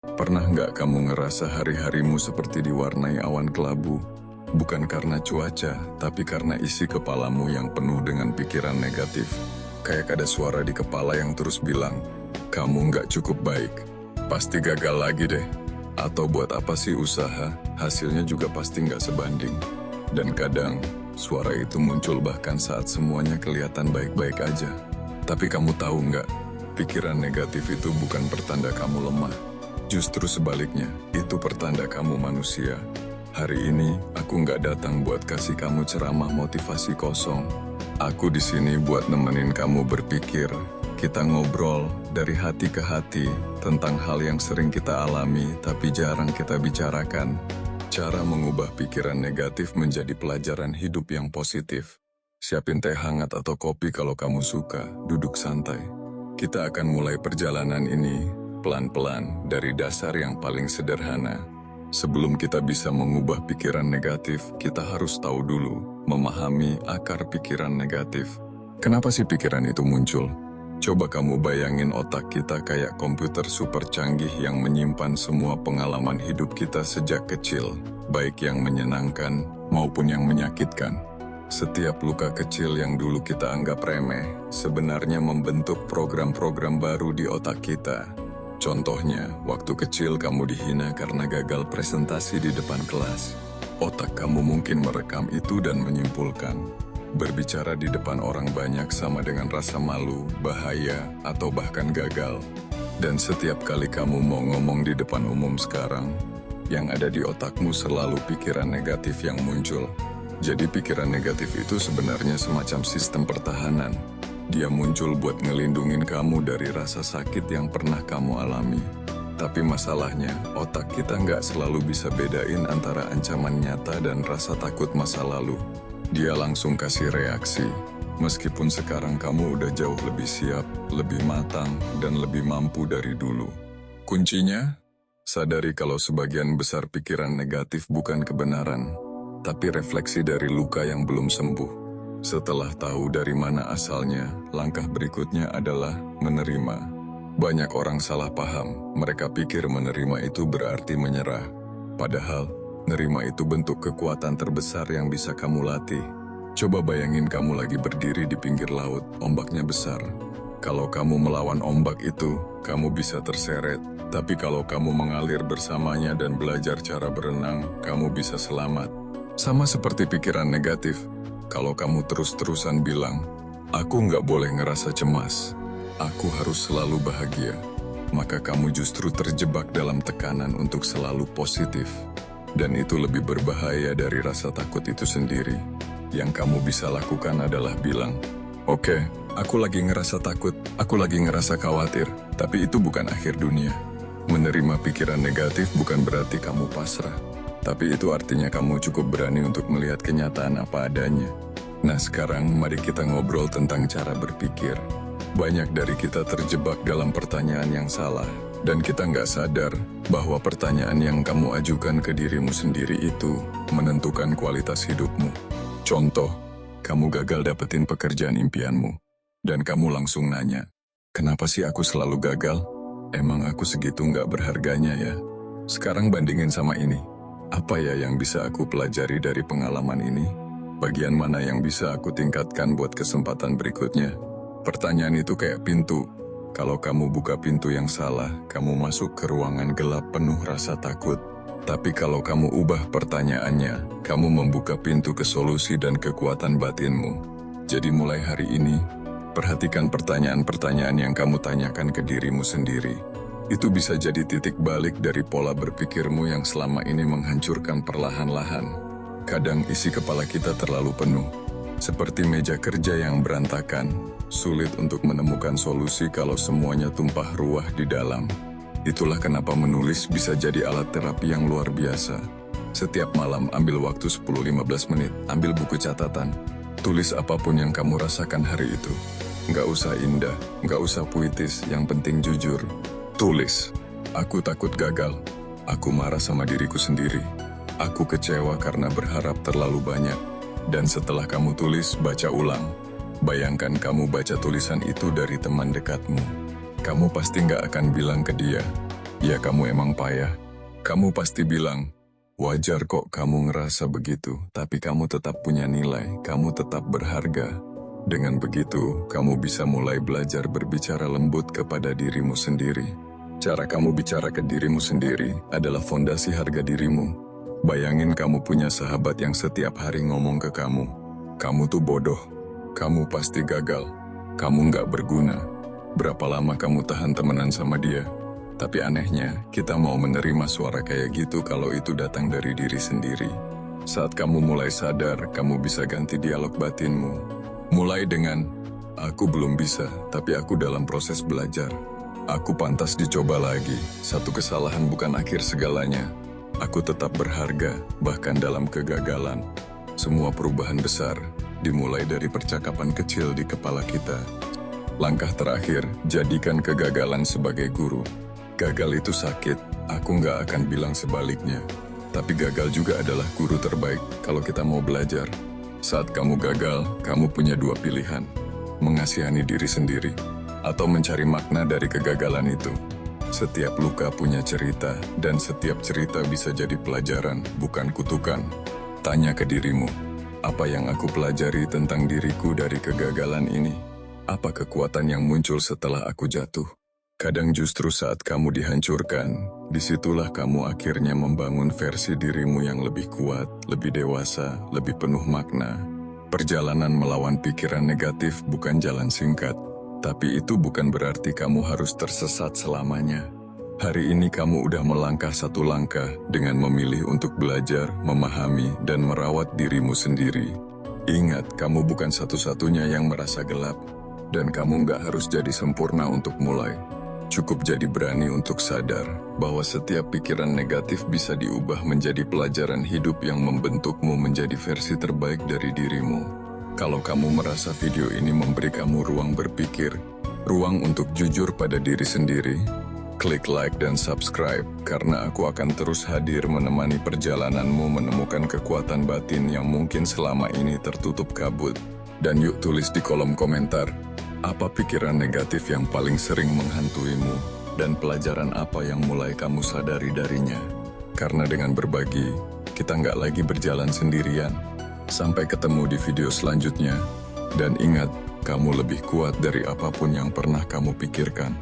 Pernah nggak kamu ngerasa hari-harimu seperti diwarnai awan kelabu? Bukan karena cuaca, tapi karena isi kepalamu yang penuh dengan pikiran negatif. Kayak ada suara di kepala yang terus bilang, kamu nggak cukup baik, pasti gagal lagi deh. Atau buat apa sih usaha, hasilnya juga pasti nggak sebanding. Dan kadang, suara itu muncul bahkan saat semuanya kelihatan baik-baik aja. Tapi kamu tahu nggak, pikiran negatif itu bukan pertanda kamu lemah. Justru sebaliknya, itu pertanda kamu manusia. Hari ini, aku nggak datang buat kasih kamu ceramah motivasi kosong. Aku di sini buat nemenin kamu berpikir. Kita ngobrol dari hati ke hati tentang hal yang sering kita alami tapi jarang kita bicarakan. Cara mengubah pikiran negatif menjadi pelajaran hidup yang positif. Siapin teh hangat atau kopi kalau kamu suka, duduk santai. Kita akan mulai perjalanan ini pelan-pelan dari dasar yang paling sederhana. Sebelum kita bisa mengubah pikiran negatif, kita harus tahu dulu, memahami akar pikiran negatif. Kenapa sih pikiran itu muncul? Coba kamu bayangin otak kita kayak komputer super canggih yang menyimpan semua pengalaman hidup kita sejak kecil, baik yang menyenangkan maupun yang menyakitkan. Setiap luka kecil yang dulu kita anggap remeh, sebenarnya membentuk program-program baru di otak kita. Contohnya, waktu kecil kamu dihina karena gagal presentasi di depan kelas. Otak kamu mungkin merekam itu dan menyimpulkan, berbicara di depan orang banyak sama dengan rasa malu, bahaya, atau bahkan gagal. Dan setiap kali kamu mau ngomong di depan umum sekarang, yang ada di otakmu selalu pikiran negatif yang muncul. Jadi pikiran negatif itu sebenarnya semacam sistem pertahanan. Dia muncul buat ngelindungin kamu dari rasa sakit yang pernah kamu alami. Tapi masalahnya, otak kita nggak selalu bisa bedain antara ancaman nyata dan rasa takut masa lalu. Dia langsung kasih reaksi. Meskipun sekarang kamu udah jauh lebih siap, lebih matang, dan lebih mampu dari dulu. Kuncinya, sadari kalau sebagian besar pikiran negatif bukan kebenaran, tapi refleksi dari luka yang belum sembuh. Setelah tahu dari mana asalnya, langkah berikutnya adalah menerima. Banyak orang salah paham, mereka pikir menerima itu berarti menyerah. Padahal, nerima itu bentuk kekuatan terbesar yang bisa kamu latih. Coba bayangin kamu lagi berdiri di pinggir laut, ombaknya besar. Kalau kamu melawan ombak itu, kamu bisa terseret. Tapi kalau kamu mengalir bersamanya dan belajar cara berenang, kamu bisa selamat. Sama seperti pikiran negatif. Kalau kamu terus-terusan bilang, aku nggak boleh ngerasa cemas, aku harus selalu bahagia, maka kamu justru terjebak dalam tekanan untuk selalu positif. Dan itu lebih berbahaya dari rasa takut itu sendiri. Yang kamu bisa lakukan adalah bilang, oke, aku lagi ngerasa takut, aku lagi ngerasa khawatir, tapi itu bukan akhir dunia. Menerima pikiran negatif bukan berarti kamu pasrah. Tapi itu artinya kamu cukup berani untuk melihat kenyataan apa adanya. Nah sekarang mari kita ngobrol tentang cara berpikir. Banyak dari kita terjebak dalam pertanyaan yang salah. Dan kita nggak sadar bahwa pertanyaan yang kamu ajukan ke dirimu sendiri itu menentukan kualitas hidupmu. Contoh, kamu gagal dapetin pekerjaan impianmu. Dan kamu langsung nanya, kenapa sih aku selalu gagal? Emang aku segitu nggak berharganya ya? Sekarang bandingin sama ini. Apa ya yang bisa aku pelajari dari pengalaman ini? Bagian mana yang bisa aku tingkatkan buat kesempatan berikutnya? Pertanyaan itu kayak pintu. Kalau kamu buka pintu yang salah, kamu masuk ke ruangan gelap penuh rasa takut. Tapi kalau kamu ubah pertanyaannya, kamu membuka pintu ke solusi dan kekuatan batinmu. Jadi mulai hari ini, perhatikan pertanyaan-pertanyaan yang kamu tanyakan ke dirimu sendiri. Itu bisa jadi titik balik dari pola berpikirmu yang selama ini menghancurkan perlahan-lahan. Kadang isi kepala kita terlalu penuh. Seperti meja kerja yang berantakan, sulit untuk menemukan solusi kalau semuanya tumpah ruah di dalam. Itulah kenapa menulis bisa jadi alat terapi yang luar biasa. Setiap malam ambil waktu 10-15 menit, ambil buku catatan. Tulis apapun yang kamu rasakan hari itu. Nggak usah indah, nggak usah puitis, yang penting jujur. Tulis, aku takut gagal, aku marah sama diriku sendiri, aku kecewa karena berharap terlalu banyak. Dan setelah kamu tulis, baca ulang. Bayangkan kamu baca tulisan itu dari teman dekatmu. Kamu pasti nggak akan bilang ke dia, Ya kamu emang payah. Kamu pasti bilang, wajar kok kamu ngerasa begitu, tapi kamu tetap punya nilai, kamu tetap berharga. Dengan begitu, kamu bisa mulai belajar berbicara lembut kepada dirimu sendiri. Cara kamu bicara ke dirimu sendiri adalah fondasi harga dirimu. Bayangin kamu punya sahabat yang setiap hari ngomong ke kamu, kamu tuh bodoh, kamu pasti gagal, kamu nggak berguna. Berapa lama kamu tahan temenan sama dia? Tapi anehnya, kita mau menerima suara kayak gitu kalau itu datang dari diri sendiri. Saat kamu mulai sadar, kamu bisa ganti dialog batinmu. Mulai dengan, aku belum bisa, tapi aku dalam proses belajar. Aku pantas dicoba lagi, satu kesalahan bukan akhir segalanya. Aku tetap berharga, bahkan dalam kegagalan. Semua perubahan besar dimulai dari percakapan kecil di kepala kita. Langkah terakhir, jadikan kegagalan sebagai guru. Gagal itu sakit, aku nggak akan bilang sebaliknya. Tapi gagal juga adalah guru terbaik kalau kita mau belajar. Saat kamu gagal, kamu punya dua pilihan. Mengasihani diri sendiri, atau mencari makna dari kegagalan itu. Setiap luka punya cerita, dan setiap cerita bisa jadi pelajaran, bukan kutukan. Tanya ke dirimu, apa yang aku pelajari tentang diriku dari kegagalan ini? Apa kekuatan yang muncul setelah aku jatuh? Kadang justru saat kamu dihancurkan, disitulah kamu akhirnya membangun versi dirimu yang lebih kuat, lebih dewasa, lebih penuh makna. Perjalanan melawan pikiran negatif bukan jalan singkat, tapi itu bukan berarti kamu harus tersesat selamanya. Hari ini kamu udah melangkah satu langkah dengan memilih untuk belajar, memahami, dan merawat dirimu sendiri. Ingat, kamu bukan satu-satunya yang merasa gelap, dan kamu nggak harus jadi sempurna untuk mulai. Cukup jadi berani untuk sadar bahwa setiap pikiran negatif bisa diubah menjadi pelajaran hidup yang membentukmu menjadi versi terbaik dari dirimu. Kalau kamu merasa video ini memberi kamu ruang berpikir, ruang untuk jujur pada diri sendiri, klik like dan subscribe karena aku akan terus hadir menemani perjalananmu menemukan kekuatan batin yang mungkin selama ini tertutup kabut. Dan yuk tulis di kolom komentar, apa pikiran negatif yang paling sering menghantuimu, dan pelajaran apa yang mulai kamu sadari darinya? Karena dengan berbagi, kita nggak lagi berjalan sendirian. Sampai ketemu di video selanjutnya. Dan ingat, kamu lebih kuat dari apapun yang pernah kamu pikirkan.